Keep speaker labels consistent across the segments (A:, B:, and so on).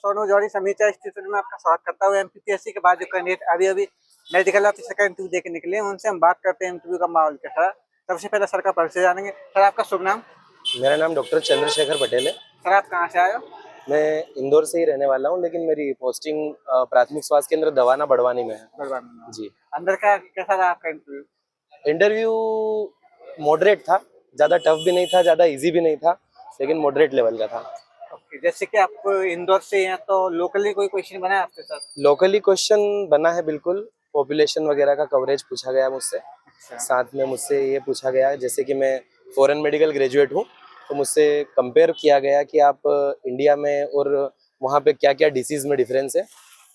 A: सोनू जौहरी समीक्षा इंस्टीट्यूट में आपका स्वागत करता हूँ। एमपीपीएससी के बाद जो कैंडिडेट अभी मेडिकल ऑफिसर का इंटरव्यू देके निकले हैं, उनसे हम बात करते हैं इंटरव्यू का माहौल कैसा है। सबसे पहले सर का परिचय जानेंगे। सर आपका शुभ नाम?
B: मेरा नाम डॉक्टर चंद्रशेखर पटेल है।
A: सर आप कहाँ से आए हो?
B: मैं इंदौर से ही रहने वाला हूँ, लेकिन मेरी पोस्टिंग प्राथमिक स्वास्थ्य केंद्र दवाना बड़वानी में है।
A: बड़वानी में।
B: जी।
A: अंदर का कैसा रहा आपका इंटरव्यू?
B: इंटरव्यू मॉडरेट था, ज़्यादा टफ भी नहीं था, ज़्यादा इजी भी नहीं था, लेकिन मॉडरेट लेवल का था।
A: ओके, जैसे कि आप इंदौर से हैं तो लोकली कोई क्वेश्चन बना है आपके साथ?
B: लोकली क्वेश्चन बना है, बिल्कुल पॉपुलेशन वगैरह का कवरेज पूछा गया मुझसे।
A: अच्छा।
B: साथ में मुझसे ये पूछा गया, जैसे कि मैं फॉरेन मेडिकल ग्रेजुएट हूँ, तो मुझसे कंपेयर किया गया कि आप इंडिया में और वहाँ पे क्या क्या डिसीज में डिफरेंस है।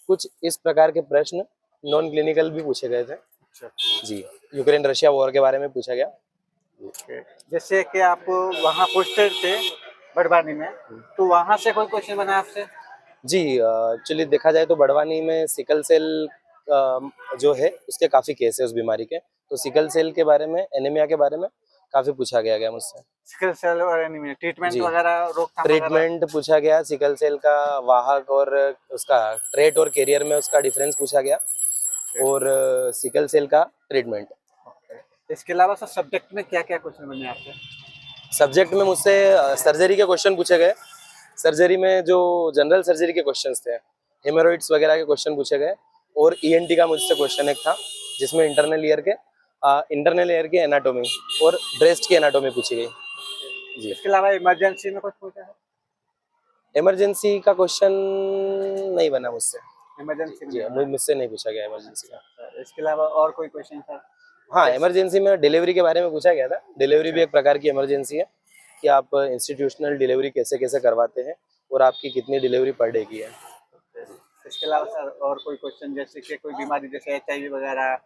B: कुछ इस प्रकार के प्रश्न नॉन क्लिनिकल भी पूछे गए थे।
A: अच्छा
B: जी, यूक्रेन रशिया वॉर के बारे में पूछा गया।
A: ओके, जैसे कि आप वहाँ पोस्टेड थे बड़वानी में, तो वहाँ से कोई क्वेश्चन बना आपसे?
B: जी, एक्चुअली देखा जाए तो बड़वानी में सिकल सेल जो है उसके काफ़ी केस है उस बीमारी के, तो सिकल सेल के बारे में, एनीमिया के बारे में काफ़ी पूछा गया मुझसे।
A: सिकल सेल और एनीमिया ट्रीटमेंट
B: जी,
A: वगैरह, रोकथाम वगैरह?
B: ट्रीटमेंट पूछा गया, सिकल सेल का वाहक और उसका ट्रेट और कैरियर में उसका डिफरेंस पूछा गया, और सिकल सेल का ट्रीटमेंट।
A: इसके अलावा सर सब्जेक्ट में क्या क्या क्वेश्चन बने आपसे?
B: सब्जेक्ट में मुझसे सर्जरी के क्वेश्चन पूछे गए। सर्जरी में जो जनरल सर्जरी के क्वेश्चंस थे, हेमोरॉइड्स वगैरह के क्वेश्चन पूछे गए, और ईएनटी का मुझसे क्वेश्चन एक था, जिसमें इंटरनल ईयर के एनाटॉमी और ब्रेस्ट की एनाटॉमी पूछी गई। जी।
A: इसके अलावा इमरजेंसी में कुछ पूछा है?
B: इमरजेंसी का क्वेश्चन नहीं बना मुझसे।
A: इमरजेंसी
B: जी,
A: में
B: मुझसे नहीं पूछा गया इमरजेंसी का।
A: इसके अलावा और कोई क्वेश्चन था?
B: हाँ, इमरजेंसी में डिलीवरी के बारे में पूछा गया था। डिलीवरी भी एक प्रकार की इमरजेंसी है, कि आप इंस्टीट्यूशनल डिलीवरी कैसे कैसे करवाते हैं और आपकी कितनी डिलीवरी पर डे की है।
A: इसके अलावा सर और कोई क्वेश्चन, जैसे कि कोई बीमारी जैसे HIV वगैरह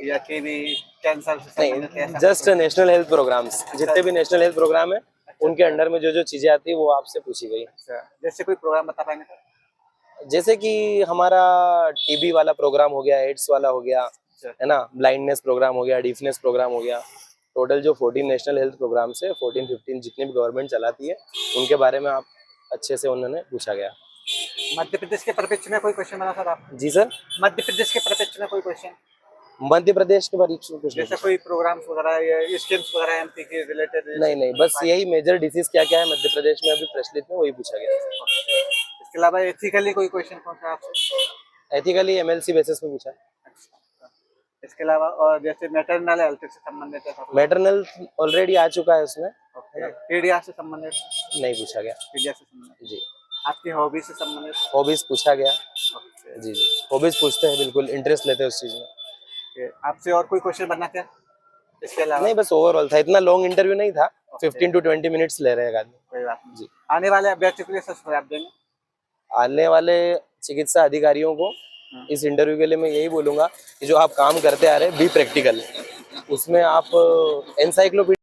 A: या टीबी, कैंसर से संबंधित
B: नहीं,
A: ऐसा?
B: जस्ट नेशनल हेल्थ प्रोग्राम्स, जितने भी नेशनल हेल्थ प्रोग्राम है उनके अंडर में जो जो चीजें आती है वो आपसे पूछी गई।
A: अच्छा, जैसे कोई प्रोग्राम बता पाएंगे सर?
B: जैसे कि हमारा टीबी वाला प्रोग्राम हो गया, एड्स वाला हो गया, है ना, ब्लाइंडनेस प्रोग्राम हो गया, डीफनेस प्रोग्राम हो गया। टोटल जो 14 नेशनल हेल्थ प्रोग्राम है, 14-15 जितने भी गवर्नमेंट चलाती है, उनके बारे में आप अच्छे से उन्होंने पूछा गया।
A: मध्य प्रदेश के परिप्रेक्ष्य में कोई क्वेश्चन बना सर आप?
B: जी सर।
A: मध्य प्रदेश के परिप्रेक्ष्य में कोई क्वेश्चन,
B: मध्य प्रदेश के बारे में कुछ
A: जैसे कोई प्रोग्राम्स वगैरह या स्कीम्स वगैरह एमपी के रिलेटेड?
B: नहीं, बस यही मेजर डिसीज क्या क्या है मध्य प्रदेश में अभी प्रचलित में, वही पूछा गया।
A: इसके अलावा एथिकली कोई क्वेश्चन पूछा आपसे?
B: एथिकली MLC बेसिस पे पूछा।
A: इसके अलावा और जैसे मैटरनल हेल्थ से संबंधित है?
B: मैटरनल ऑलरेडी आ चुका है उसमें।
A: पीडिया से संबंधित
B: नहीं पूछा गया।
A: पीडिया से संबंधित।
B: जी।
A: आपकी हॉबी से संबंधित?
B: हॉबीज पूछा गया। जी, हॉबीज पूछते हैं, बिल्कुल इंटरेस्ट लेते हैं उस चीज में।
A: आपसे और कोई क्वेश्चन बनना क्या इसके अलावा?
B: नहीं, बस ओवरऑल था, इतना लॉन्ग इंटरव्यू नहीं था। 15 to 20 मिनट्स ले रहे हैं आदमी।
A: कोई बात नहीं।
B: जी।
A: आने वाले अभ्यर्थियों के लिए सर आप देंगे?
B: आने वाले चिकित्सा अधिकारियों को इस इंटरव्यू के लिए मैं यही बोलूंगा कि जो आप काम करते आ रहे हैं, बी प्रैक्टिकल। उसमें आप एनसाइक्लोपीडिया